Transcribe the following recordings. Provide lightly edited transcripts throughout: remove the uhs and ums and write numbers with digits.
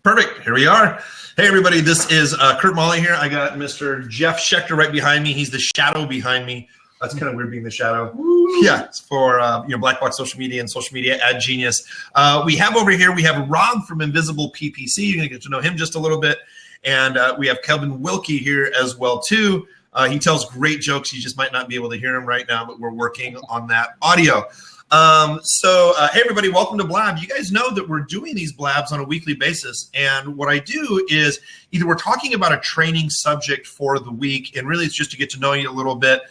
Perfect. Here we are. Hey, everybody. This is Kurt Molly here. I got Mr. Jeff Schechter right behind me. He's the shadow behind me. That's kind of weird being the shadow. Woo. Yeah, it's for Black Box Social Media and Social Media Ad Genius. We have over here, we have Rob from Invisible PPC. You're going to get to know him just a little bit. And we have Kevin Wilkie here as well, too. He tells great jokes. You just might not be able to hear him right now, but we're working on that audio. Hey, everybody, welcome to Blab. You guys know that we're doing these Blabs on a weekly basis. And what I do is either we're talking about a training subject for the week, and really it's just to get to know you a little bit,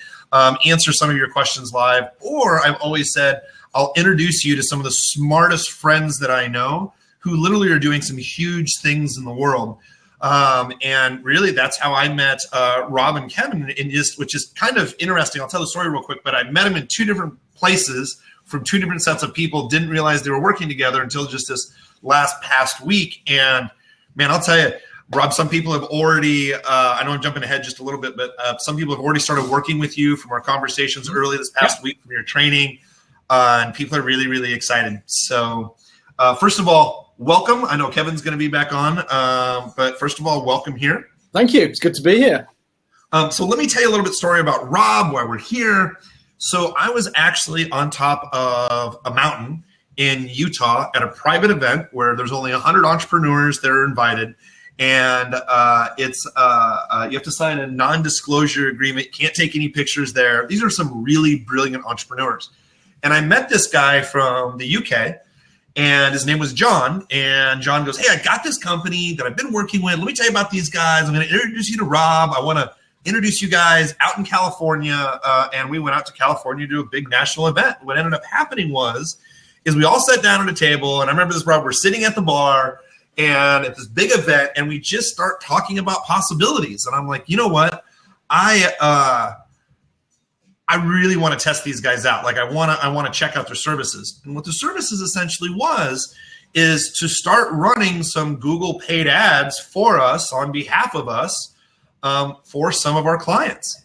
answer some of your questions live, or I've always said I'll introduce you to some of the smartest friends that I know who literally are doing some huge things in the world. And really that's how I met Rob and Kevin, which is kind of interesting. I'll tell the story real quick, but I met them in two different places from two different sets of people, didn't realize they were working together until just this past week. And man, I'll tell you, Rob, some people have already, I know I'm jumping ahead just a little bit, but some people have already started working with you from our conversations early this past week from your training. And people are really, really excited. So first of all, welcome. I know Kevin's going to be back on, but first of all, welcome here. Thank you. It's good to be here. So let me tell you a little bit story about Rob, why we're here. So I was actually on top of a mountain in Utah at a private event where there's only 100 entrepreneurs that are invited. And you have to sign a non-disclosure agreement. Can't take any pictures there. These are some really brilliant entrepreneurs. And I met this guy from the UK, and his name was John. And John goes, hey, I got this company that I've been working with. Let me tell you about these guys. I'm going to introduce you to Rob. I want to introduce you guys out in California. And we went out to California to do a big national event. What ended up happening is we all sat down at a table. And I remember this, Rob, we're sitting at the bar and at this big event, and we just start talking about possibilities. And I'm like, you know what? I really want to test these guys out. Like I want to check out their services. And what the services essentially is to start running some Google paid ads for us on behalf of us for some of our clients.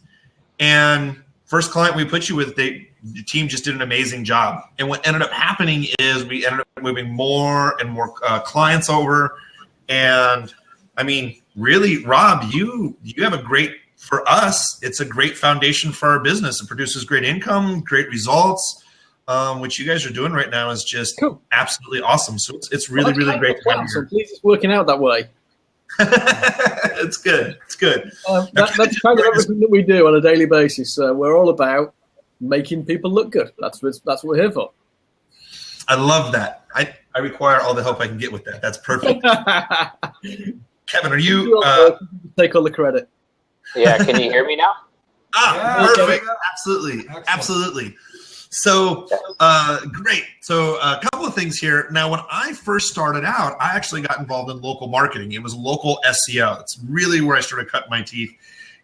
And first client we put you with, the team just did an amazing job. And what ended up happening is we ended up moving more and more clients over. And I mean, really, Rob, you have for us, it's a great foundation for our business. It produces great income, great results, which you guys are doing right now is just absolutely awesome. So it's really, really great to have you here. Please, it's working out that way. It's good. It's good. That's kind of everything that we do on a daily basis. We're all about making people look good. That's what we're here for. I love that. I require all the help I can get with that. That's perfect. Kevin, are you take all the credit? Yeah, can you hear me now? Perfect. Absolutely. So, great. So a couple of things here. Now, when I first started out, I actually got involved in local marketing. It was local SEO. It's really where I started cutting my teeth.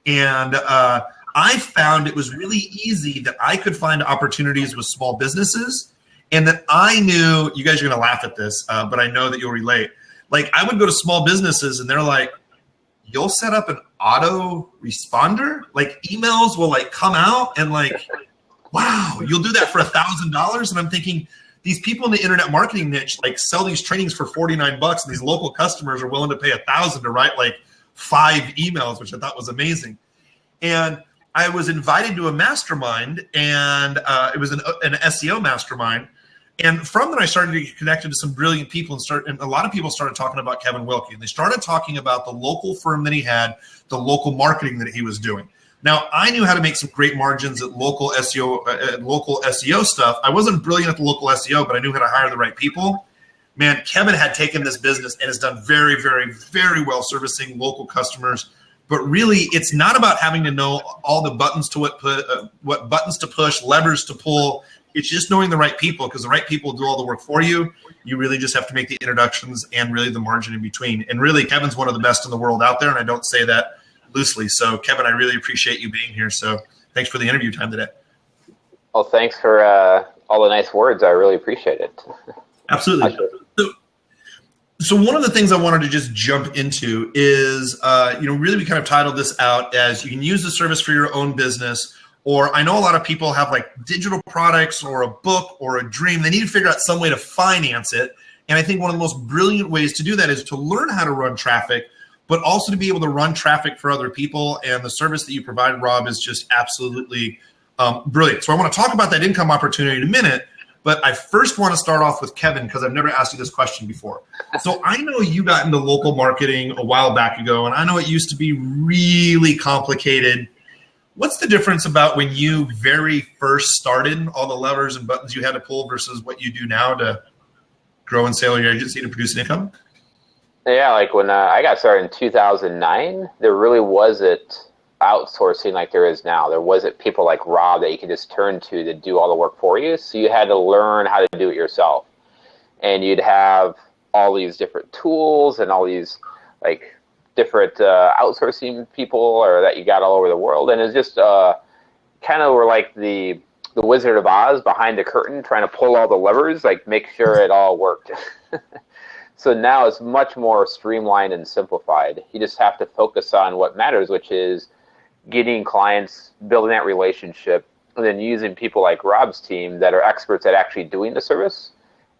And I found it was really easy that I could find opportunities with small businesses, and that I knew, you guys are going to laugh at this, but I know that you'll relate. Like I would go to small businesses and they're like, you'll set up an auto responder? Like emails will like come out and like, wow, you'll do that for $1,000? And I'm thinking, these people in the internet marketing niche like sell these trainings for $49, and these local customers are willing to pay $1,000 to write like 5 emails, which I thought was amazing. And I was invited to a mastermind, and it was an SEO mastermind. And from that, I started to get connected to some brilliant people, and a lot of people started talking about Kevin Wilkie. And they started talking about the local firm that he had, the local marketing that he was doing. Now, I knew how to make some great margins at local SEO stuff. I wasn't brilliant at the local SEO, but I knew how to hire the right people. Man, Kevin had taken this business and has done very, very, very well servicing local customers. But really, it's not about having to know all the buttons to what buttons to push, levers to pull. It's just knowing the right people, because the right people do all the work for you. You really just have to make the introductions and really the margin in between. And really, Kevin's one of the best in the world out there, and I don't say that loosely. So, Kevin, I really appreciate you being here. So thanks for the interview time today. Well, thanks for all the nice words. I really appreciate it. Absolutely. So one of the things I wanted to just jump into is, really we kind of titled this out as you can use the service for your own business, or I know a lot of people have like digital products or a book or a dream. They need to figure out some way to finance it. And I think one of the most brilliant ways to do that is to learn how to run traffic, but also to be able to run traffic for other people. And the service that you provide, Rob, is just absolutely brilliant. So I want to talk about that income opportunity in a minute, but I first want to start off with Kevin, because I've never asked you this question before. So I know you got into local marketing a while back ago, and I know it used to be really complicated. What's the difference about when you very first started, all the levers and buttons you had to pull versus what you do now to grow and scale your agency to produce an income? Yeah, like when I got started in 2009, there really wasn't outsourcing like there is now. There wasn't people like Rob that you could just turn to do all the work for you. So you had to learn how to do it yourself. And you'd have all these different tools and all these like different outsourcing people or that you got all over the world. And it's just kind of were like the Wizard of Oz behind the curtain trying to pull all the levers, like make sure it all worked. So now it's much more streamlined and simplified. You just have to focus on what matters, which is getting clients, building that relationship, and then using people like Rob's team that are experts at actually doing the service.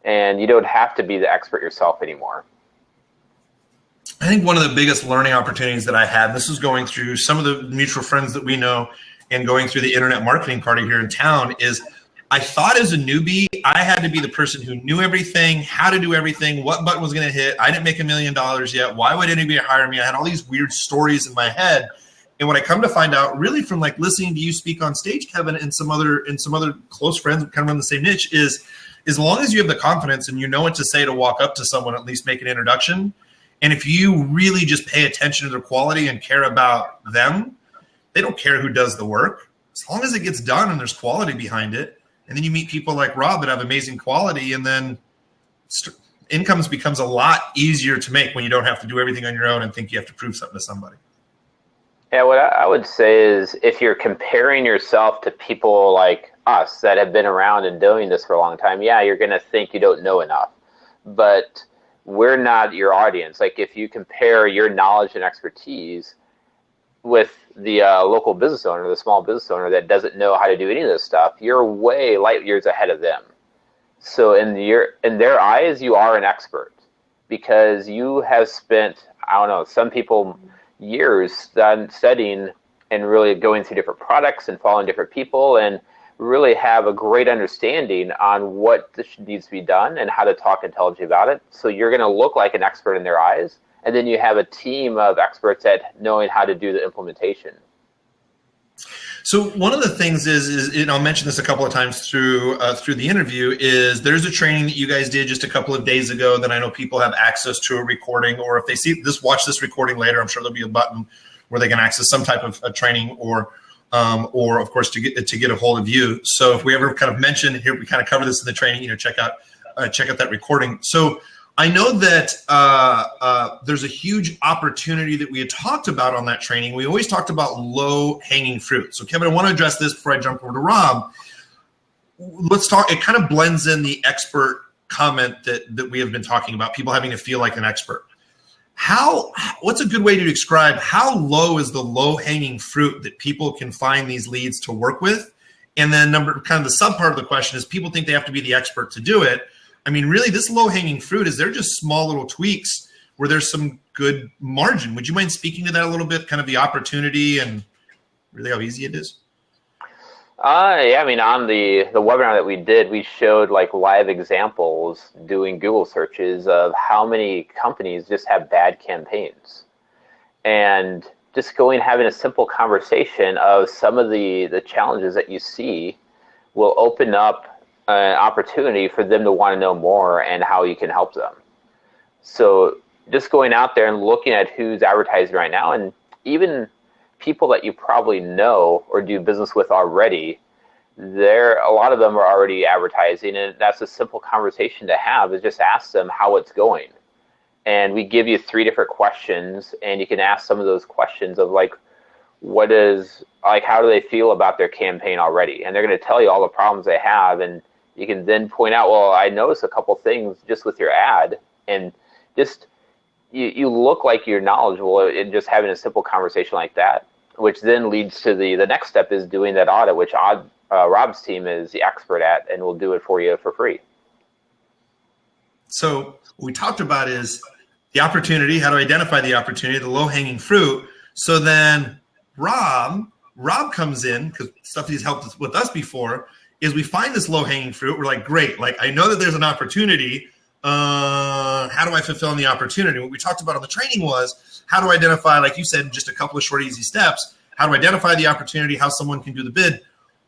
And you don't have to be the expert yourself anymore. I think one of the biggest learning opportunities that I had, this was going through some of the mutual friends that we know and going through the internet marketing party here in town, is I thought as a newbie, I had to be the person who knew everything, how to do everything, what button was going to hit. I didn't make $1 million yet. Why would anybody hire me? I had all these weird stories in my head. And what I come to find out, really from like listening to you speak on stage, Kevin, and some other close friends kind of in the same niche, is as long as you have the confidence and you know what to say to walk up to someone, at least make an introduction. And if you really just pay attention to their quality and care about them, they don't care who does the work. As long as it gets done and there's quality behind it. And then you meet people like Rob that have amazing quality, and then incomes becomes a lot easier to make when you don't have to do everything on your own and think you have to prove something to somebody. Yeah, what I would say is if you're comparing yourself to people like us that have been around and doing this for a long time, yeah, you're going to think you don't know enough. But we're not your audience. Like if you compare your knowledge and expertise with the local business owner, the small business owner that doesn't know how to do any of this stuff, you're way light years ahead of them. So in their eyes, you are an expert because you have spent, I don't know, some people years studying and really going through different products and following different people and really have a great understanding on what needs to be done and how to talk intelligently about it. So you're going to look like an expert in their eyes. And then you have a team of experts at knowing how to do the implementation. So one of the things is and I'll mention this a couple of times through the interview, is there's a training that you guys did just a couple of days ago that I know people have access to a recording, or if they watch this recording later, I'm sure there'll be a button where they can access some type of a training or of course to get a hold of you. So if we ever kind of mention here, we kind of cover this in the training, check out that recording. So I know that there's a huge opportunity that we had talked about on that training. We always talked about low-hanging fruit. So, Kevin, I want to address this before I jump over to Rob. Let's talk. It kind of blends in the expert comment that we have been talking about, people having to feel like an expert. What's a good way to describe how low is the low-hanging fruit that people can find these leads to work with? And then kind of the sub part of the question is people think they have to be the expert to do it. I mean, really, this low-hanging fruit, is they're just small little tweaks where there's some good margin. Would you mind speaking to that a little bit, kind of the opportunity and really how easy it is? Yeah, I mean, on the webinar that we did, we showed like live examples doing Google searches of how many companies just have bad campaigns. And just having a simple conversation of some of the challenges that you see will open up an opportunity for them to want to know more and how you can help them. So just going out there and looking at who's advertising right now, and even people that you probably know or do business with already, a lot of them are already advertising, and that's a simple conversation to have, is just ask them how it's going. And we give you 3 different questions, and you can ask some of those questions of like, how do they feel about their campaign already? And they're going to tell you all the problems they have, and you can then point out, well, I noticed a couple things just with your ad, and just you look like you're knowledgeable in just having a simple conversation like that, which then leads to the next step is doing that audit, which Rob's team is the expert at, and will do it for you for free. So what we talked about is the opportunity, how to identify the opportunity, the low-hanging fruit. So then Rob comes in, because stuff he's helped with us before, is we find this low-hanging fruit. We're like, great, like I know that there's an opportunity. How do I fulfill the opportunity? What we talked about on the training was how to identify, like you said, in just a couple of short, easy steps, how to identify the opportunity, how someone can do the bid.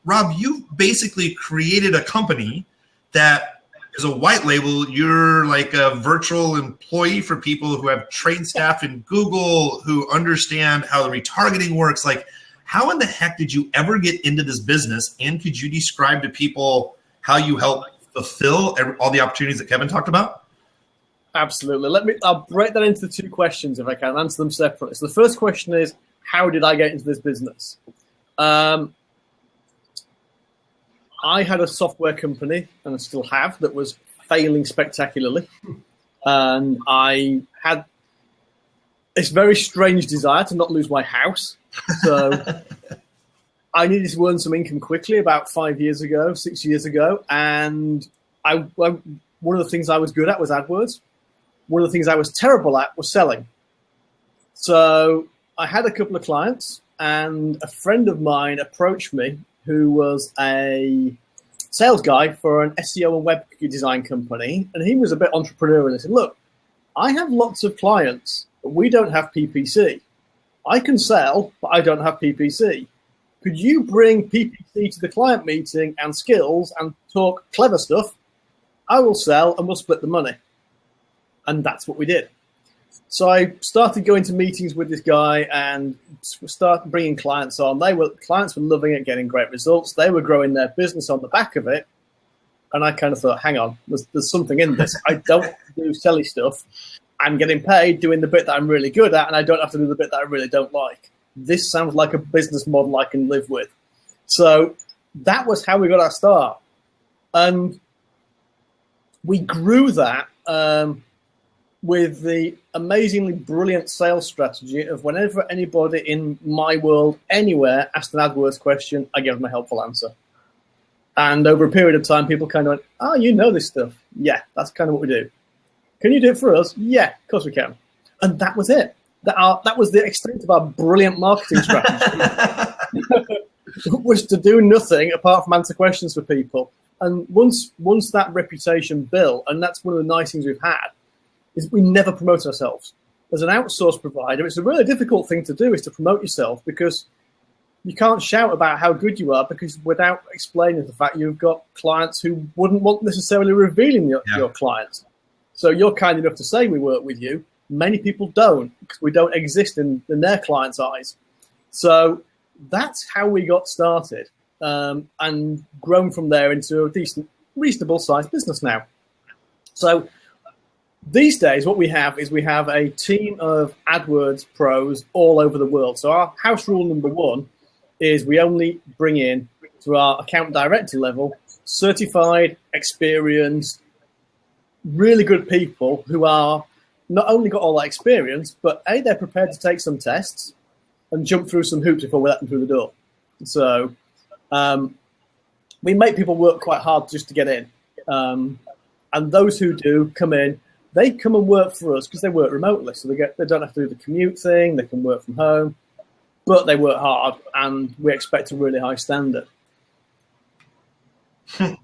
Rob, you basically created a company that is a white label. You're like a virtual employee for people who have trained staff in Google, who understand how the retargeting works. Like, how in the heck did you ever get into this business? And could you describe to people how you help fulfill all the opportunities that Kevin talked about? Absolutely. I'll break that into two questions if I can, answer them separately. So the first question is, how did I get into this business? I had a software company, and I still have, that was failing spectacularly. And I had this very strange desire to not lose my house. So I needed to earn some income quickly about 6 years ago. And one of the things I was good at was AdWords. One of the things I was terrible at was selling. So I had a couple of clients, and a friend of mine approached me who was a sales guy for an SEO and web design company. And he was a bit entrepreneurial. He said, look, I have lots of clients, but we don't have PPC. I can sell, but I don't have PPC. Could you bring PPC to the client meeting and skills and talk clever stuff? I will sell and we'll split the money. And that's what we did. So I started going to meetings with this guy and started bringing clients on. Clients were loving it, getting great results. They were growing their business on the back of it. And I kind of thought, hang on, there's something in this. I don't do silly stuff. I'm getting paid doing the bit that I'm really good at, and I don't have to do the bit that I really don't like. This sounds like a business model I can live with. So that was how we got our start. And we grew that with the amazingly brilliant sales strategy of whenever anybody in my world, anywhere, asked an AdWords question, I gave them a helpful answer. And over a period of time, people kind of went, oh, you know this stuff. Yeah, that's kind of what we do. Can you do it for us? Yeah, of course we can. And that was it. That was the extent of our brilliant marketing strategy. Was to do nothing apart from answer questions for people. And once that reputation built, and that's one of the nice things we've had, is we never promote ourselves. As an outsource provider, it's a really difficult thing to do, is to promote yourself, because you can't shout about how good you are, because without explaining the fact you've got clients who wouldn't want necessarily revealing your clients. So you're kind enough to say we work with you. Many people don't, because we don't exist in their clients' eyes. So that's how we got started, and grown from there into a decent, reasonable sized business now. So these days, what we have is we have a team of AdWords pros all over the world. So our house rule number one is we only bring in, to our account director level, certified, experienced, really good people who are not only got all that experience, but they're prepared to take some tests and jump through some hoops before we let them through the door. So we make people work quite hard just to get in. And those who do come in, they come and work for us because they work remotely. So they don't have to do the commute thing. They can work from home, but they work hard, and we expect a really high standard.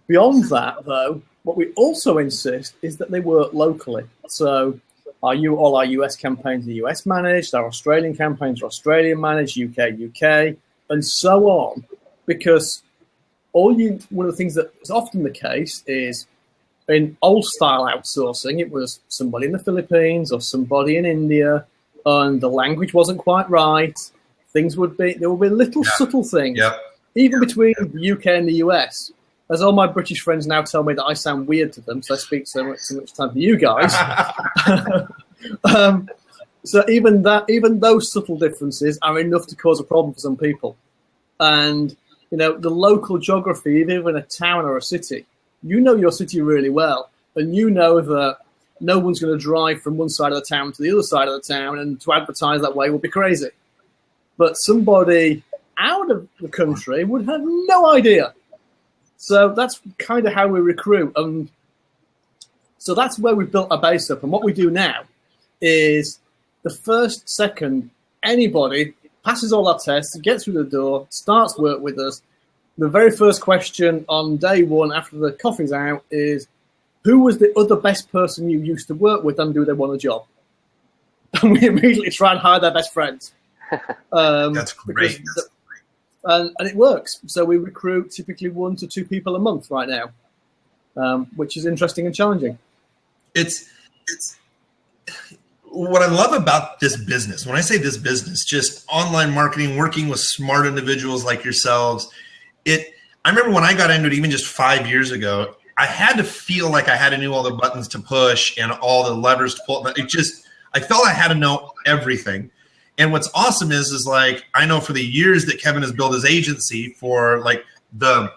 Beyond that, though, what we also insist is that they work locally. So all our US campaigns are US managed, our Australian campaigns are Australian managed, UK, and so on. Because one of the things that is often the case is, in old style outsourcing, it was somebody in the Philippines or somebody in India, and the language wasn't quite right. There would be little subtle things, even between the UK and the US. As all my British friends now tell me that I sound weird to them, so I speak so much time to you guys. So even those subtle differences are enough to cause a problem for some people. And the local geography, even in a town or a city, you know your city really well, and you know that no one's going to drive from one side of the town to the other side of the town, and to advertise that way would be crazy. But somebody out of the country would have no idea. So that's kind of how we recruit. And So that's where we've built our base up. And what we do now is the first second anybody passes all our tests, gets through the door, starts work with us, the very first question on day one after the coffee's out is, who was the other best person you used to work with and do they want a job? And we immediately try and hire their best friends. That's great. And it works. So we recruit typically 1 to 2 people a month right now, which is interesting and challenging. It's what I love about this business. When I say this business, just online marketing, working with smart individuals like yourselves. I remember when I got into it, even just 5 years ago, I had to feel like I had to know all the buttons to push and all the levers to pull. I felt I had to know everything. And what's awesome is like, I know for the years that Kevin has built his agency for like the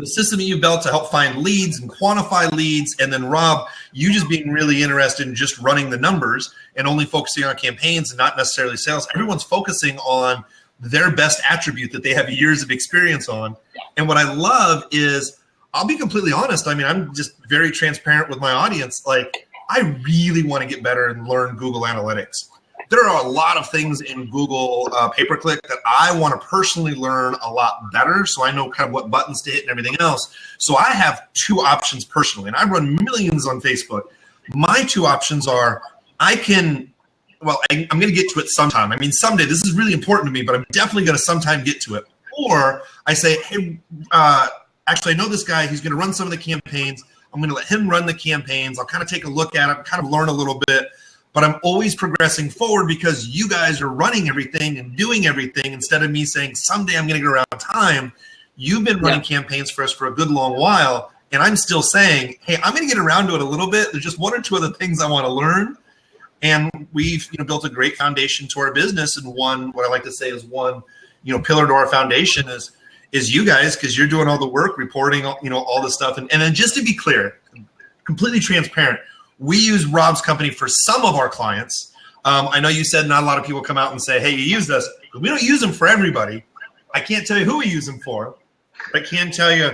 system that you built to help find leads and quantify leads. And then Rob, you just being really interested in just running the numbers and only focusing on campaigns and not necessarily sales. Everyone's focusing on their best attribute that they have years of experience on. And what I love is, I'll be completely honest. I mean, I'm just very transparent with my audience. Like, I really want to get better and learn Google Analytics. There are a lot of things in Google pay-per-click that I want to personally learn a lot better, so I know kind of what buttons to hit and everything else. So I have 2 options personally, and I run millions on Facebook. My 2 options are I'm going to get to it sometime. I mean, someday, this is really important to me, but I'm definitely going to sometime get to it. Or I say, hey, actually, I know this guy. He's going to run some of the campaigns. I'm going to let him run the campaigns. I'll kind of take a look at it, kind of learn a little bit. But I'm always progressing forward because you guys are running everything and doing everything instead of me saying, someday I'm going to get around time. You've been running campaigns for us for a good long while. And I'm still saying, hey, I'm going to get around to it a little bit. There's just 1 or 2 other things I want to learn. And we've built a great foundation to our business. And what I like to say is one pillar to our foundation is you guys, because you're doing all the work, reporting, all the stuff. And then just to be clear, completely transparent, we use Rob's company for some of our clients. I know you said not a lot of people come out and say, hey, you use us. We don't use them for everybody. I can't tell you who we use them for. But I can tell you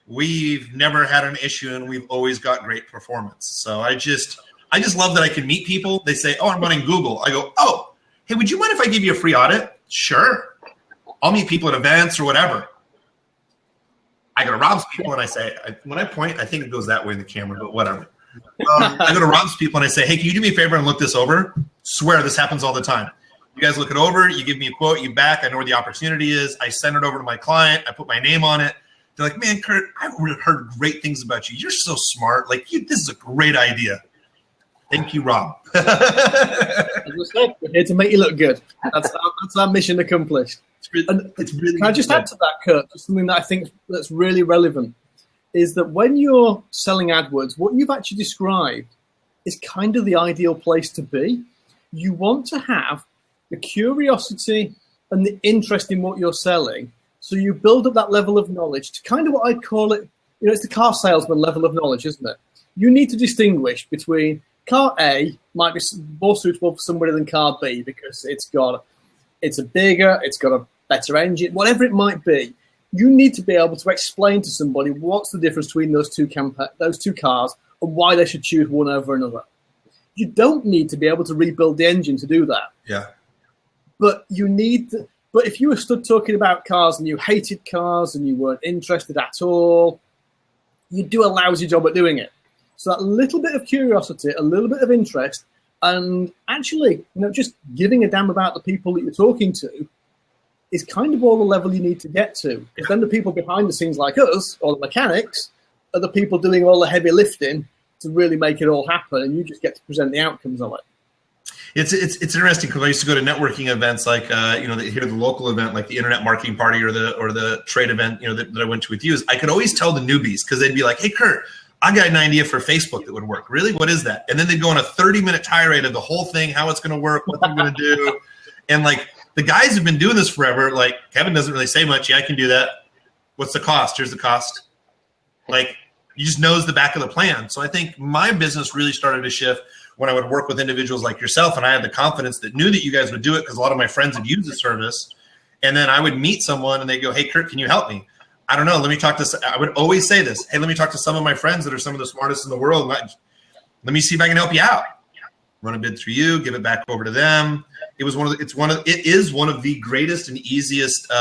we've never had an issue and we've always got great performance. So I just love that I can meet people. They say, oh, I'm running Google. I go, oh, hey, would you mind if I give you a free audit? Sure. I'll meet people at events or whatever. I go to Rob's people and I say, when I point, I think it goes that way in the camera, but whatever. I go to Rob's people and I say, hey, can you do me a favor and look this over? Swear this happens all the time. You guys look it over. You give me a quote. You back. I know where the opportunity is. I send it over to my client. I put my name on it. They're like, man, Kurt, I've heard great things about you. You're so smart. Like, this is a great idea. Thank you, Rob. As I said, we're here to make you look good. That's our mission accomplished. It's really can I just add to that, Kurt? Just something that I think that's really relevant is that when you're selling AdWords, what you've actually described is kind of the ideal place to be. You want to have the curiosity and the interest in what you're selling, so you build up that level of knowledge to kind of what I call it, it's the car salesman level of knowledge, isn't it? You need to distinguish between car A might be more suitable for somebody than car B because it's got a better engine, whatever it might be. You need to be able to explain to somebody what's the difference between those two cars and why they should choose one over another. You don't need to be able to rebuild the engine to do that. Yeah. But if you were stood talking about cars and you hated cars and you weren't interested at all, you'd do a lousy job at doing it. So that little bit of curiosity, a little bit of interest, and actually, just giving a damn about the people that you're talking to is kind of all the level you need to get to. Because then the people behind the scenes like us, or the mechanics, are the people doing all the heavy lifting to really make it all happen, and you just get to present the outcomes of it. It's interesting because I used to go to networking events like here the local event like the Internet Marketing Party or the trade event that I went to with you. Is I could always tell the newbies because they'd be like, hey Kurt, I got an idea for Facebook that would work. Really? What is that? And then they'd go on a 30-minute tirade of the whole thing, how it's going to work, what they're going to do, and like. The guys have been doing this forever. Like Kevin doesn't really say much. Yeah, I can do that. What's the cost? Here's the cost. Like he just knows the back of the plan. So I think my business really started to shift when I would work with individuals like yourself, and I had the confidence that knew that you guys would do it because a lot of my friends had used the service. And then I would meet someone and they go, hey, Kurt, can you help me? I don't know. Let me talk to – I would always say this. Hey, let me talk to some of my friends that are some of the smartest in the world. let me see if I can help you out. Run a bid through you, give it back over to them. It is one of the greatest and easiest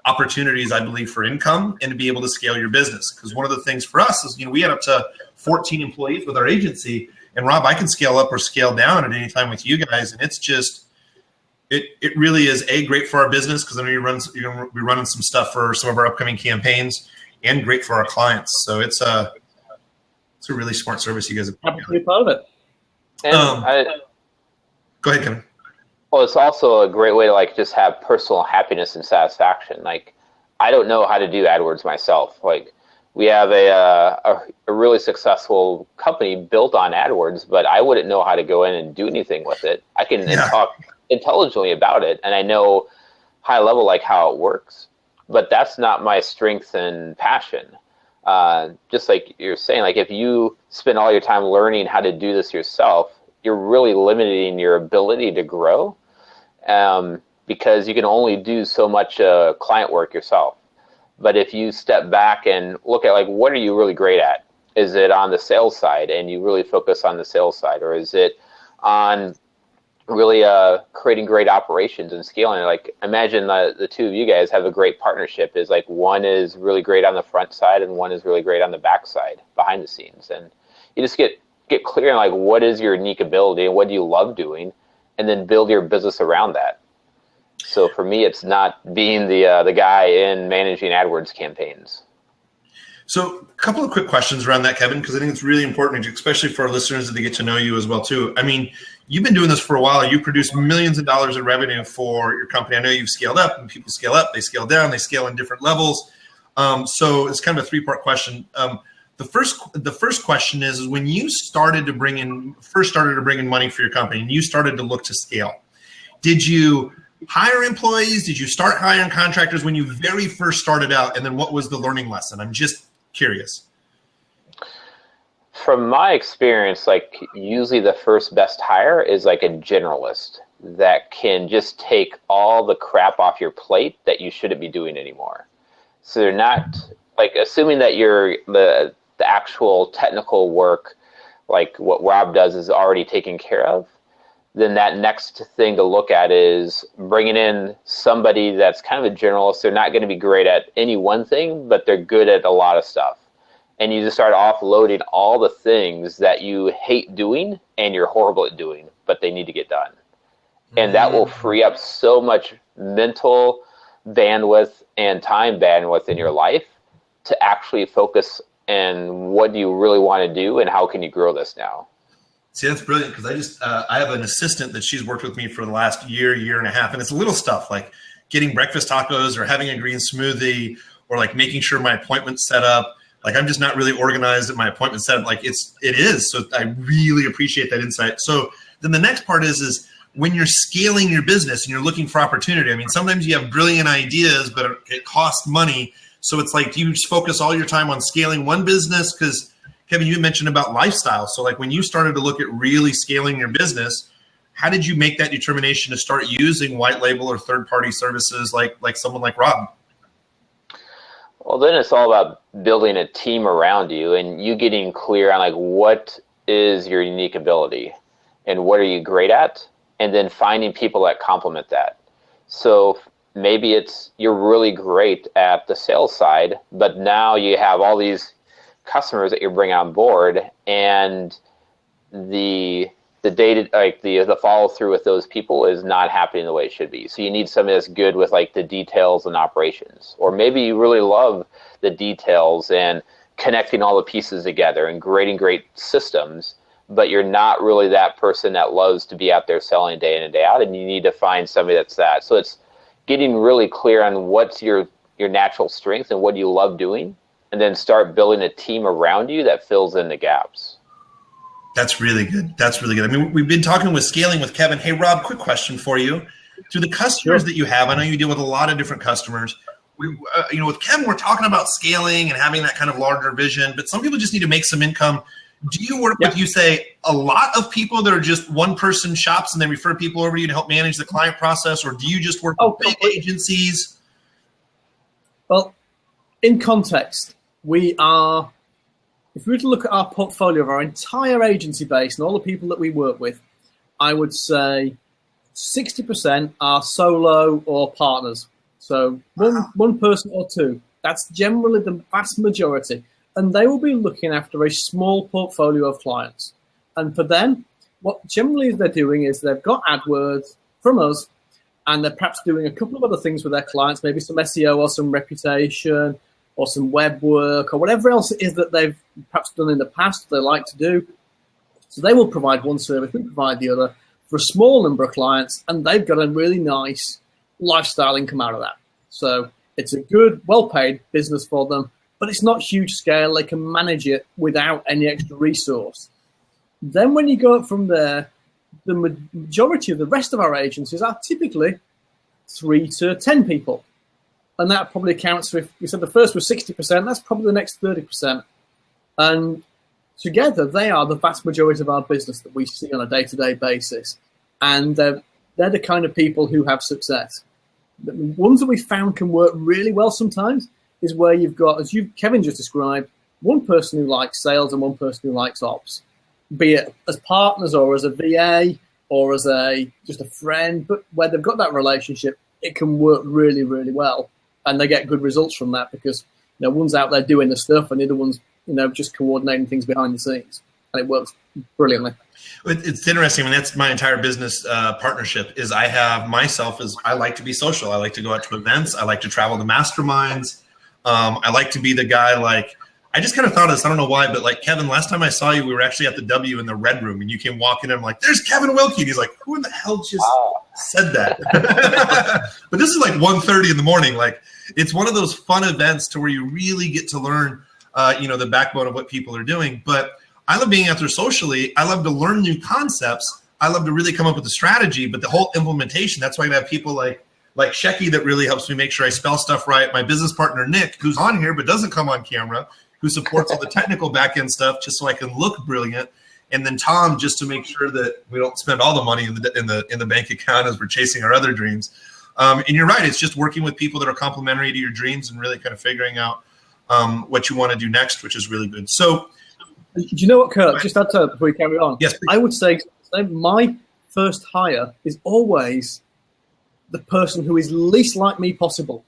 opportunities, I believe, for income and to be able to scale your business. Because one of the things for us is, we had up to 14 employees with our agency. And Rob, I can scale up or scale down at any time with you guys. And it's just, it really is great for our business, because I know you're going to be running some stuff for some of our upcoming campaigns, and great for our clients. So it's a really smart service you guys have. Happy to be part of it. And go ahead, Kevin. Well, it's also a great way to just have personal happiness and satisfaction. I don't know how to do AdWords myself. We have a really successful company built on AdWords, but I wouldn't know how to go in and do anything with it. I can talk intelligently about it, and I know high level how it works, but that's not my strength and passion. Just like you're saying, if you spend all your time learning how to do this yourself, you're really limiting your ability to grow, because you can only do so much client work yourself. But if you step back and look at what are you really great at? Is it on the sales side, and you really focus on the sales side, or is it on really creating great operations and scaling? Imagine the two of you guys have a great partnership. Is one is really great on the front side, and one is really great on the back side, behind the scenes. And you just get clear on what is your unique ability and what do you love doing, and then build your business around that. So for me, it's not being the guy in managing AdWords campaigns. So a couple of quick questions around that, Kevin, because I think it's really important, especially for our listeners, to get to know you as well too. I mean, you've been doing this for a while. You produce millions of dollars in revenue for your company. I know you've scaled up, and people scale up, they scale down, they scale in different levels. So it's kind of a three-part question. The first question is when you started to bring in money for your company, and you started to look to scale, did you hire employees? Did you start hiring contractors when you very first started out? And then what was the learning lesson? I'm just curious. From my experience, usually the first best hire is a generalist that can just take all the crap off your plate that you shouldn't be doing anymore. So they're not assuming that the actual technical work, what Rob does, is already taken care of. Then that next thing to look at is bringing in somebody that's kind of a generalist. They're not going to be great at any one thing, but they're good at a lot of stuff. And you just start offloading all the things that you hate doing and you're horrible at doing, but they need to get done. And that will free up so much mental bandwidth and time bandwidth in your life to actually focus on what do you really want to do and how can you grow this now. See, that's brilliant, because I have an assistant that she's worked with me for the last year and a half, and it's little stuff like getting breakfast tacos or having a green smoothie, or making sure my appointment's set up. I'm just not really organized at my appointment setup. It is. So I really appreciate that insight. So then the next part is when you're scaling your business and you're looking for opportunity. I mean, sometimes you have brilliant ideas, but it costs money. So it's do you just focus all your time on scaling one business? Because Kevin, you mentioned about lifestyle. So when you started to look at really scaling your business, how did you make that determination to start using white label or third-party services like someone like Rob? Well, then it's all about building a team around you and you getting clear on what is your unique ability and what are you great at, and then finding people that complement that. So maybe it's you're really great at the sales side, but now you have all these customers that you're bringing on board, and the data, the follow through with those people is not happening the way it should be. So you need somebody that's good with the details and operations, or maybe you really love the details and connecting all the pieces together and creating great systems, but you're not really that person that loves to be out there selling day in and day out, and you need to find somebody that's that. So it's getting really clear on what's your natural strength and what you love doing, and then start building a team around you that fills in the gaps. That's really good. That's really good. I mean, we've been talking with scaling with Kevin. Hey, Rob, quick question for you. To the customers that you have, I know you deal with a lot of different customers. With Kevin, we're talking about scaling and having that kind of larger vision, but some people just need to make some income. Do you work with, you say, a lot of people that are just one-person shops and they refer people over to you to help manage the client process, or do you just work with big if we were to look at our portfolio of our entire agency base and all the people that we work with, I would say 60% are solo or partners. So one person or two. That's generally the vast majority. And they will be looking after a small portfolio of clients. And for them, what generally they're doing is they've got AdWords from us, and they're perhaps doing a couple of other things with their clients, maybe some SEO or some reputation or some web work or whatever else it is that they've perhaps done in the past they like to do. So they will provide one service, we provide the other for a small number of clients, and they've got a really nice lifestyle income out of that. So it's a good, well-paid business for them, but it's not huge scale. They can manage it without any extra resource. Then when you go up from there, the majority of the rest of our agencies are typically 3 to 10 people. And that probably accounts for, if we said the first was 60%, that's probably the next 30%. And together, they are the vast majority of our business that we see on a day-to-day basis. And they're the kind of people who have success. The ones that we found can work really well sometimes is where you've got, as Kevin just described, one person who likes sales and one person who likes ops, be it as partners or as a VA or as just a friend, but where they've got that relationship, it can work really, really well. And they get good results from that because, one's out there doing the stuff and the other one's, just coordinating things behind the scenes. And it works brilliantly. It's interesting. I mean, that's my entire business partnership is I have myself as I like to be social. I like to go out to events. I like to travel to masterminds. I like to be the guy I just kind of thought of this. I don't know why, but Kevin, last time I saw you, we were actually at the W in the Red Room and you came walking in. I'm like, there's Kevin Wilkie. And he's like, who in the hell just said that? But this is 1:30 in the morning. It's one of those fun events to where you really get to learn, the backbone of what people are doing. But I love being out there socially. I love to learn new concepts. I love to really come up with a strategy, but the whole implementation, that's why I have people like Shecky that really helps me make sure I spell stuff right. My business partner, Nick, who's on here but doesn't come on camera, who supports all the technical back-end stuff just so I can look brilliant. And then Tom, just to make sure that we don't spend all the money in the bank account as we're chasing our other dreams. And you're right. It's just working with people that are complementary to your dreams and really kind of figuring out what you want to do next, which is really good. So, do you know what, Kurt? Just add to that before we carry on. Yes, please. I would say my first hire is always the person who is least like me possible.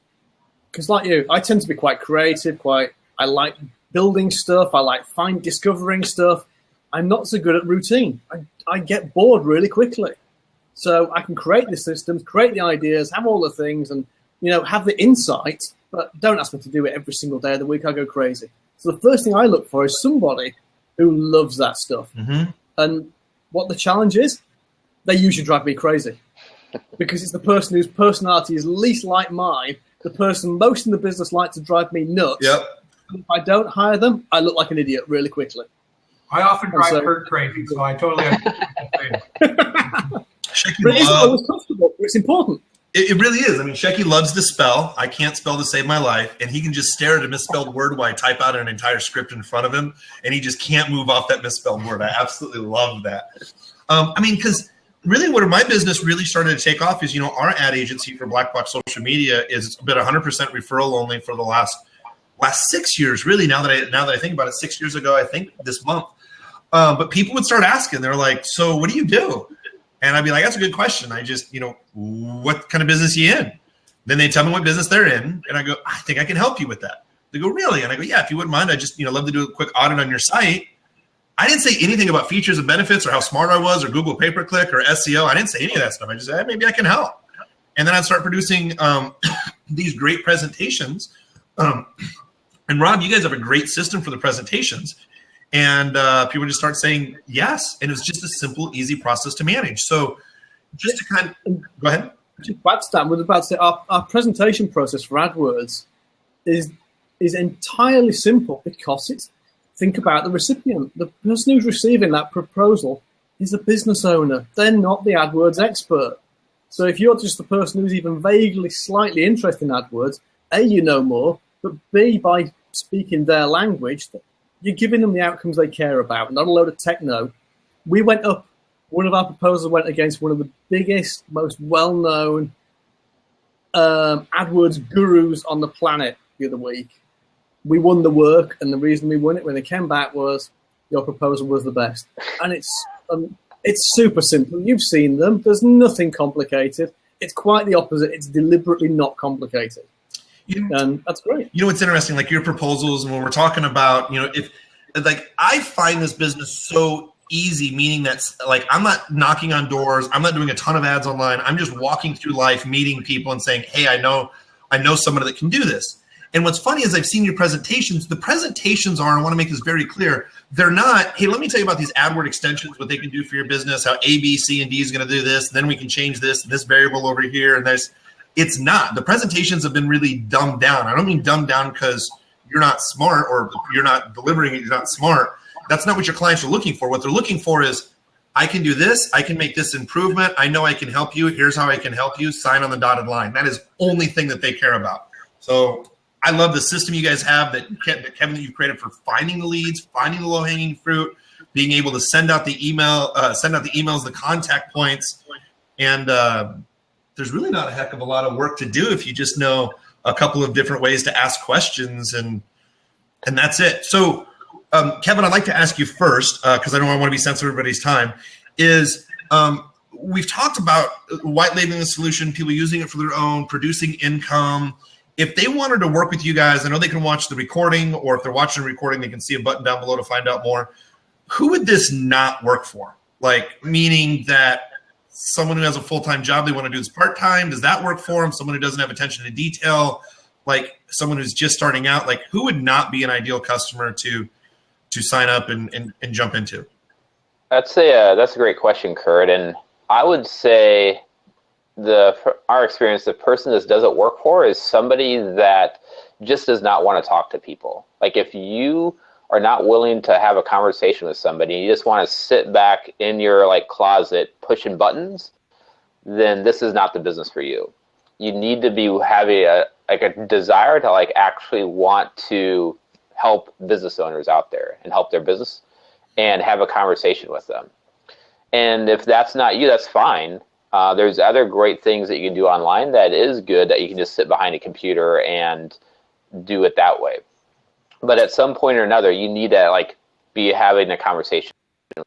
Because like you, I tend to be quite creative, I like building stuff, I like discovering stuff. I'm not so good at routine. I get bored really quickly. So I can create the systems, create the ideas, have all the things, and have the insight, but don't ask me to do it every single day of the week. I go crazy. So the first thing I look for is somebody who loves that stuff. Mm-hmm. And what the challenge is, they usually drive me crazy because it's the person whose personality is least like mine, the person most in the business like to drive me nuts. Yep. If I don't hire them, I look like an idiot really quickly. I often drive Kurt crazy, so I totally understand. But it's always comfortable. It's important. It really is. I mean, Shecky loves to spell. I can't spell to save my life. And he can just stare at a misspelled word while I type out an entire script in front of him. And he just can't move off that misspelled word. I absolutely love that. Because really where my business really started to take off is, our ad agency for Black Box Social Media is been 100% referral only for the last 6 years, really, now that I think about it. 6 years ago, I think this month. But people would start asking. They're like, so what do you do? And I'd be like, that's a good question. I just, what kind of business are you in? Then they tell me what business they're in. And I go, I think I can help you with that. They go, really? And I go, yeah, if you wouldn't mind, I just, love to do a quick audit on your site. I didn't say anything about features and benefits or how smart I was or Google pay-per-click or SEO. I didn't say any of that stuff. I just said, maybe I can help. And then I'd start producing these great presentations. And Rob, you guys have a great system for the presentations. And people just start saying yes. And it's just a simple, easy process to manage. So just to kind of, go ahead. Just back to that, we're about to say our presentation process for AdWords is entirely simple because think about the recipient. The person who's receiving that proposal is a business owner. They're not the AdWords expert. So if you're just the person who's even vaguely, slightly interested in AdWords, A, you know more, but B, by speaking their language, you're giving them the outcomes they care about, not a load of techno. One of our proposals went against one of the biggest, most well-known AdWords gurus on the planet the other week. we won the work, and the reason we won it when they came back was your proposal was the best. And it's super simple. You've seen them. There's nothing complicated. It's quite the opposite. It's deliberately not complicated. And that's great. You know what's interesting, like your proposals, and when we're talking about, if like I find this business so easy, meaning that's like I'm not knocking on doors, I'm not doing a ton of ads online. I'm just walking through life, meeting people and saying, hey, I know somebody that can do this. And what's funny is I've seen your presentations. The presentations are, I want to make this very clear, they're not, hey, let me tell you about these AdWord extensions, what they can do for your business, how A, B, C, and D is going to do this. Then we can change this variable over here. And it's not. The presentations have been really dumbed down. I don't mean dumbed down because you're not smart or you're not delivering it, you're not smart. That's not what your clients are looking for. What they're looking for is, I can do this. I can make this improvement. I know I can help you. Here's how I can help you. Sign on the dotted line. That is the only thing that they care about. So I love the system you guys have that Kevin, that you've created for finding the leads, finding the low-hanging fruit, being able to send out the emails, the contact points. And there's really not a heck of a lot of work to do if you just know a couple of different ways to ask questions, and that's it. So, Kevin, I'd like to ask you first, because I don't want to be sensitive to everybody's time, is we've talked about white labeling the solution, people using it for their own, producing income. If they wanted to work with you guys, I know they can watch the recording, or if they're watching the recording, they can see a button down below to find out more. Who would this not work for? Like, meaning that someone who has a full-time job, they want to do this part-time, does that work for them? Someone who doesn't have attention to detail, like someone who's just starting out, like who would not be an ideal customer to sign up and jump into? That's a great question, Kurt. And I would say our experience, the person this doesn't work for is somebody that just does not want to talk to people. Like if you are not willing to have a conversation with somebody, you just want to sit back in your closet pushing buttons, then this is not the business for you. You need to be having a desire to actually want to help business owners out there and help their business and have a conversation with them. And if that's not you, that's fine. There's other great things that you can do online that is good, that you can just sit behind a computer and do it that way. But at some point or another, you need to be having a conversation with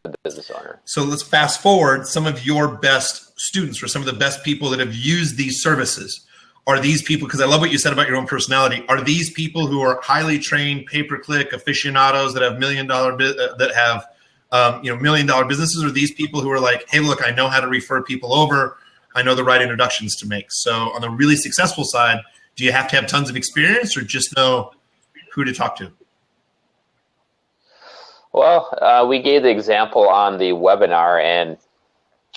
the business owner. So let's fast forward. Some of your best students, or some of the best people that have used these services, are these people, because I love what you said about your own personality, are these people who are highly trained, pay-per-click aficionados that have $1 million $1 million businesses, or these people who are like, hey, look, I know how to refer people over. I know the right introductions to make. So on the really successful side, do you have to have tons of experience or just know who to talk to? Well, we gave the example on the webinar, and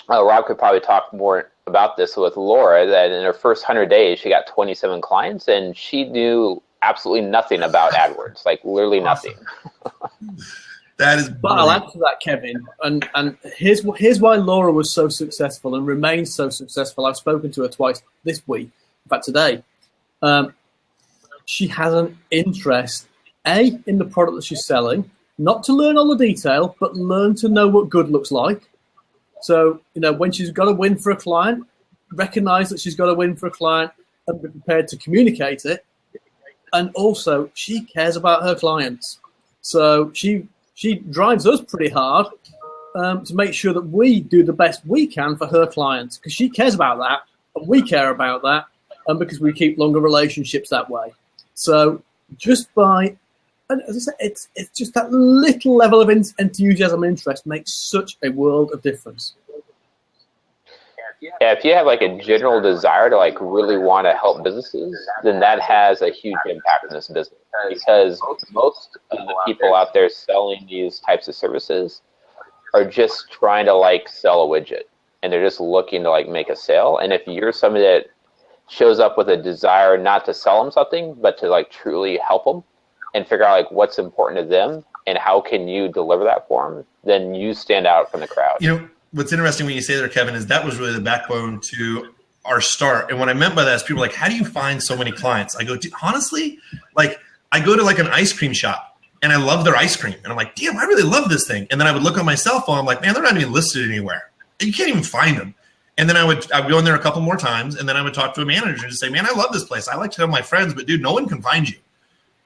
Rob could probably talk more about this with Laura, that in her first 100 days, she got 27 clients, and she knew absolutely nothing about AdWords, literally nothing. That is brilliant. But I'll add to that, Kevin, and here's why Laura was so successful and remains so successful. I've spoken to her twice this week, in fact today. She has an interest, in the product that she's selling, not to learn all the detail, but learn to know what good looks like. So, when she's got a win for a client, recognize that she's got a win for a client and be prepared to communicate it. And also, she cares about her clients. So she drives us pretty hard to make sure that we do the best we can for her clients, because she cares about that and we care about that, and because we keep longer relationships that way. So just by, and as I said, it's just that little level of enthusiasm and interest makes such a world of difference. Yeah, if you have a general desire to really want to help businesses, then that has a huge impact in this business, because most of the people out there selling these types of services are just trying to sell a widget, and they're just looking to make a sale. And if you're somebody that shows up with a desire not to sell them something, but to truly help them and figure out what's important to them and how can you deliver that for them, then you stand out from the crowd. What's interesting when you say there, Kevin, is that was really the backbone to our start. And what I meant by that is people are like, how do you find so many clients? I go, honestly, I go to an ice cream shop and I love their ice cream. And I'm like, damn, I really love this thing. And then I would look on my cell phone. I'm like, man, they're not even listed anywhere. You can't even find them. And then I would go in there a couple more times, and then I would talk to a manager and just say, man, I love this place. I like to tell my friends, but dude, no one can find you.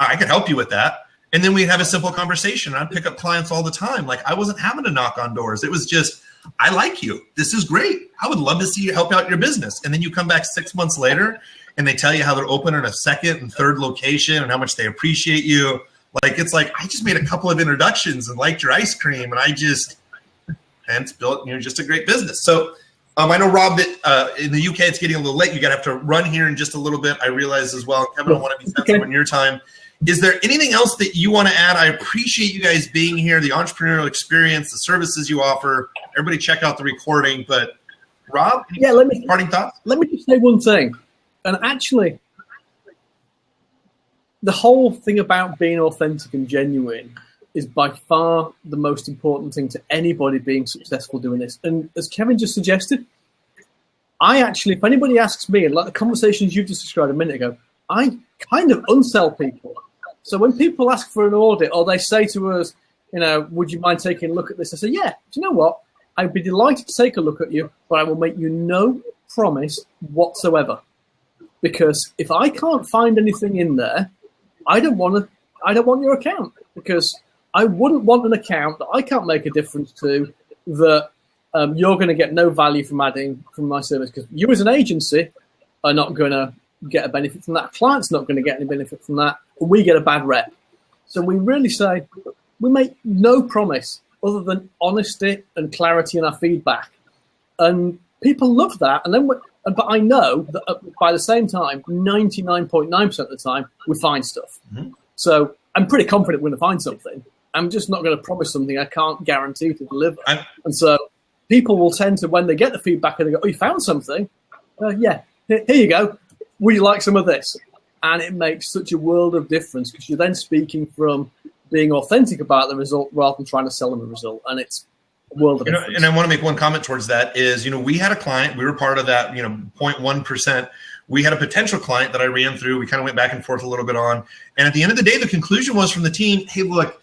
I could help you with that. And then we'd have a simple conversation. I'd pick up clients all the time. Like, I wasn't having to knock on doors. It was just, I like you. This is great. I would love to see you help out your business. And then you come back 6 months later and they tell you how they're opening a second and third location and how much they appreciate you. Like, it's like, I just made a couple of introductions and liked your ice cream. And it's built, just a great business. So I know, Rob, that in the UK, it's getting a little late. You're going to have to run here in just a little bit. I realize as well. Kevin, I want to be sensitive on your time. Is there anything else that you want to add? I appreciate you guys being here, the entrepreneurial experience, the services you offer. Everybody check out the recording. But Rob, parting thoughts? Let me just say one thing. And actually, the whole thing about being authentic and genuine is by far the most important thing to anybody being successful doing this. And as Kevin just suggested, I actually, if anybody asks me, and like the conversations you've just described a minute ago, I kind of unsell people. So when people ask for an audit or they say to us, would you mind taking a look at this? I say, yeah, do you know what? I'd be delighted to take a look at you, but I will make you no promise whatsoever. Because if I can't find anything in there, I don't want your account, because I wouldn't want an account that I can't make a difference to, that you're going to get no value from adding from my service, because you as an agency are not going to get a benefit from that. Client's not going to get any benefit from that. And we get a bad rep. So we really say we make no promise other than honesty and clarity in our feedback. And people love that. But I know that by the same time, 99.9% of the time, we find stuff. Mm-hmm. So I'm pretty confident we're going to find something. I'm just not going to promise something I can't guarantee to deliver. And so people will tend to, when they get the feedback and they go, oh, you found something? Yeah, here you go. Would you like some of this? And it makes such a world of difference, because you're then speaking from being authentic about the result rather than trying to sell them a result. And it's a world of difference. And I want to make one comment towards that is, we had a client, we were part of that, 0.1%. We had a potential client that I ran through. We kind of went back and forth a little bit on. And at the end of the day, the conclusion was from the team, hey, look,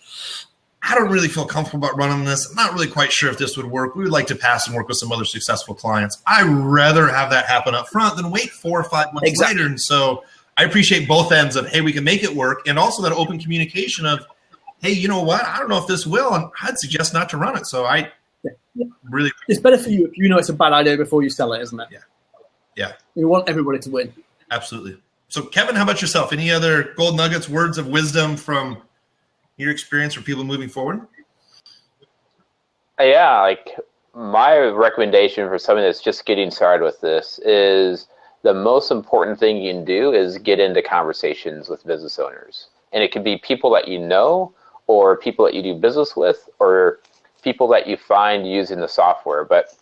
I don't really feel comfortable about running this. I'm not really quite sure if this would work. We would like to pass and work with some other successful clients. I'd rather have that happen up front than wait 4 or 5 months later. And so I appreciate both ends of, hey, we can make it work. And also that open communication of, hey, you know what? I don't know if this will. And I'd suggest not to run it. So really. It's better for you if you know it's a bad idea before you sell it, isn't it? Yeah. You want everybody to win. Absolutely. So Kevin, how about yourself? Any other gold nuggets, words of wisdom from your experience for people moving forward? Yeah, like my recommendation for somebody that's just getting started with this is the most important thing you can do is get into conversations with business owners. And it could be people that you know, or people that you do business with, or people that you find using the software. But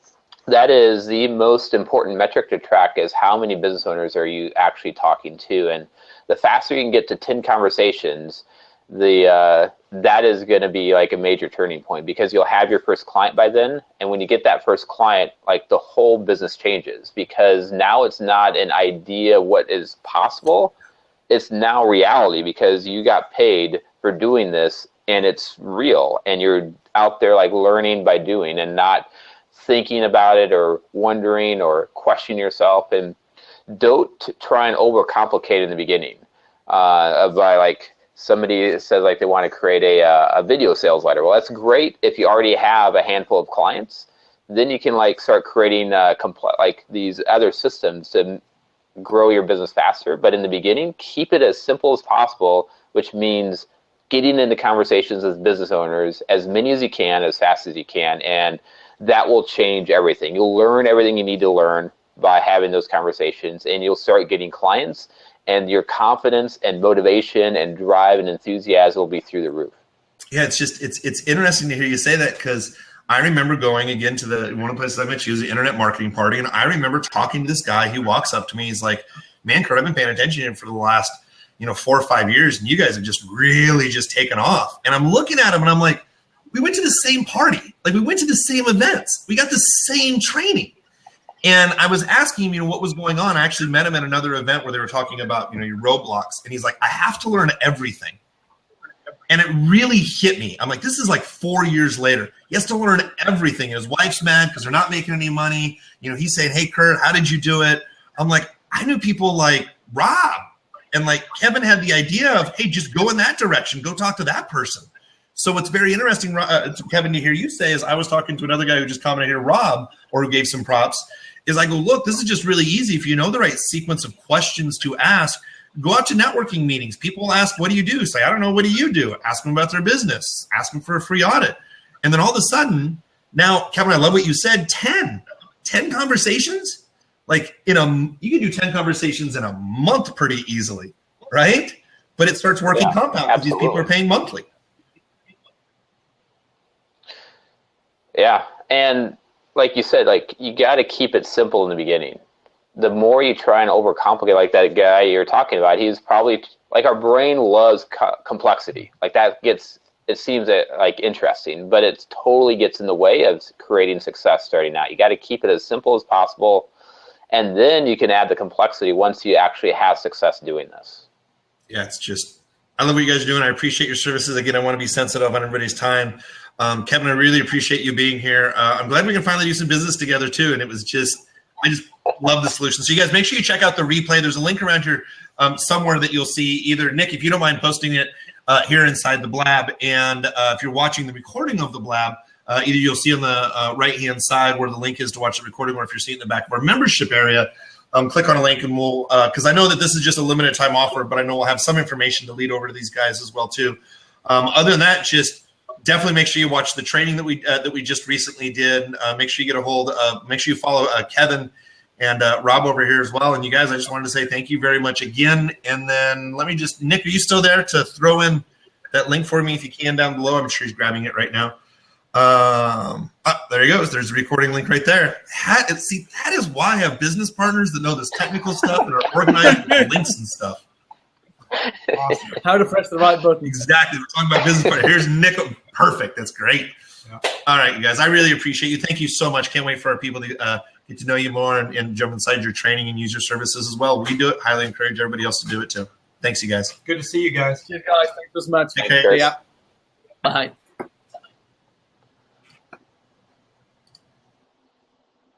that is the most important metric to track, is how many business owners are you actually talking to. And the faster you can get to 10 conversations, that is going to be like a major turning point, because you'll have your first client by then. And when you get that first client, like the whole business changes, because now it's not an idea what is possible. It's now reality, because you got paid for doing this and it's real, and you're out there like learning by doing and not thinking about it or wondering or questioning yourself. And don't try and overcomplicate in the beginning. By like somebody says like they want to create a video sales letter. Well, that's great if you already have a handful of clients. Then you can like start creating like these other systems to grow your business faster. But in the beginning, keep it as simple as possible, which means getting into conversations with business owners, as many as you can, as fast as you can, and that will change everything. You'll learn everything you need to learn by having those conversations, and you'll start getting clients, and your confidence and motivation and drive and enthusiasm will be through the roof. Yeah, it's interesting to hear you say that, because I remember going again to one of the places I met you was the internet marketing party, and I remember talking to this guy. He walks up to me, he's like, "Man, Kurt, I've been paying attention to him for the last 4 or 5 years, and you guys have just really just taken off." And I'm looking at him and I'm like, we went to the same party. Like, we went to the same events. We got the same training. And I was asking him, what was going on. I actually met him at another event where they were talking about, your roadblocks. And he's like, I have to learn everything. And it really hit me. I'm like, this is like 4 years later. He has to learn everything. His wife's mad because they're not making any money. He's saying, hey, Kurt, how did you do it? I'm like, I knew people like Rob And like Kevin had the idea of, hey, just go in that direction. Go talk to that person. So what's very interesting, Kevin, to hear you say is I was talking to another guy who just commented here, Rob, or who gave some props, is I go, look, this is just really easy. If you know the right sequence of questions to ask, go out to networking meetings. People will ask, what do you do? Say, I don't know. What do you do? Ask them about their business. Ask them for a free audit. And then all of a sudden, now, Kevin, I love what you said, 10 conversations. Like, you can do 10 conversations in a month pretty easily, right? But it starts working compound because these people are paying monthly. Yeah. And like you said, like you got to keep it simple in the beginning. The more you try and overcomplicate, like that guy you're talking about, he's probably like, our brain loves complexity. Like that it seems like interesting, but it totally gets in the way of creating success starting out. You got to keep it as simple as possible. And then you can add the complexity once you actually have success doing this. Yeah, I love what you guys are doing. I appreciate your services. Again, I want to be sensitive on everybody's time. Kevin, I really appreciate you being here. I'm glad we can finally do some business together too. And I just love the solution. So you guys make sure you check out the replay. There's a link around here somewhere that you'll see either, Nick, if you don't mind posting it here inside the blab. And if you're watching the recording of the blab, either you'll see on the right-hand side where the link is to watch the recording, or if you're seeing it in the back of our membership area, click on a link and we'll, because I know that this is just a limited time offer, but I know we'll have some information to lead over to these guys as well too. Other than that, just definitely make sure you watch the training that we just recently did. Make sure you get a hold of, make sure you follow Kevin and Rob over here as well. And you guys, I just wanted to say thank you very much again. And then let me just, Nick, are you still there to throw in that link for me if you can down below? I'm sure he's grabbing it right now. There he goes. There's a recording link right there. That is why I have business partners that know this technical stuff and are organized with links and stuff. Awesome. How to press the right button. Exactly. We're talking about business partners. Here's Nick. Perfect. That's great. Yeah. All right, you guys. I really appreciate you. Thank you so much. Can't wait for our people to get to know you more and jump inside your training and use your services as well. We do it. Highly encourage everybody else to do it too. Thanks, you guys. Good to see you guys. Cheers, guys. Thanks so much. Okay. Yeah. Bye.